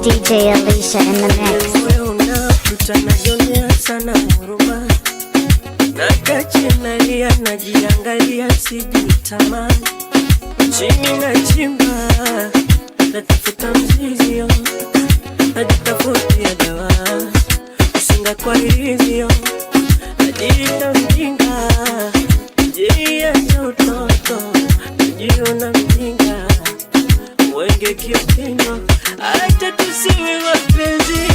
DJ Alicia in the mix. Tutanajionea sana huruma, nakache nalia, najiangalia, sijitamani, chini na chimba, natafuta mzizio, najitafutia dawa, usinga kwa hizio, najita mjinga, jia ya utoto, najiona mjinga, wenge kiopino, hata tusiwe wapenzi,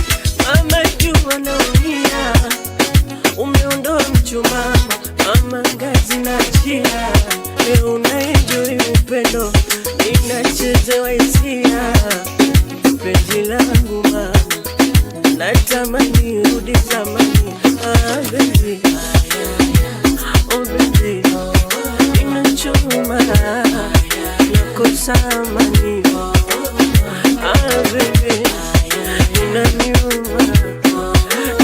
mama jua naumia, umeondoa mchumama, mama ngazi na chia, leo unaenjoy upendo, inachezewa hisia, penzi langu mama, natamani rudi zamani, baby, oh baby, inachoma, nakosa amani, baby, inaniuma,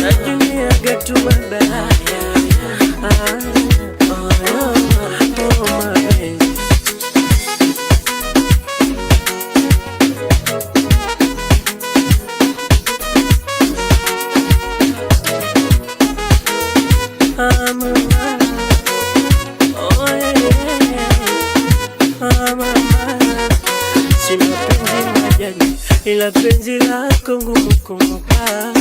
najunia gatu mabaya, ila penzi lako ngumu kumbuka,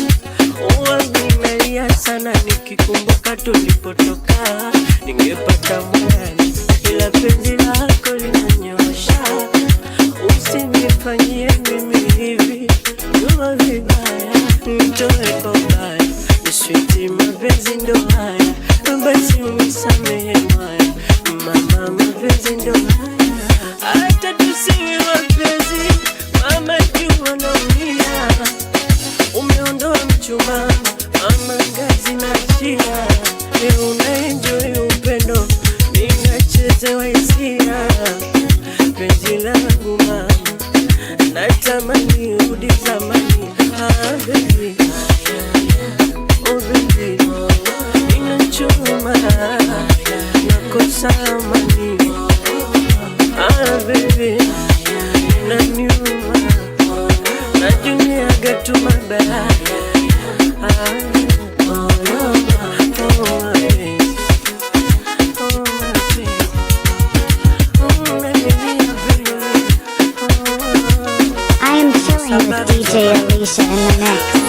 uwa minalia sana nikikumbuka tulipotoka, ningepata mwani, ila penzi lako linanyosha, usinifanyie mimi hivi, yuwa vibaya, nitoe kwa ubaya, niswiti mapenzi ndo haya, basi unisamehe mwaya, mama mapenzi ndo haya, hata tusiwe wapenzi, mama jua naumia, umeondoa mchumama, mama ngazi na chia, leo unaenjoy upendo, ninachezewa hisia, penzi langu mama, natamani rudi zamani, baby, oh baby, inachoma, nakosa amani, baby, inaniuma, najunia gatu mabaya, I am chilling with DJ Alicia in the mix.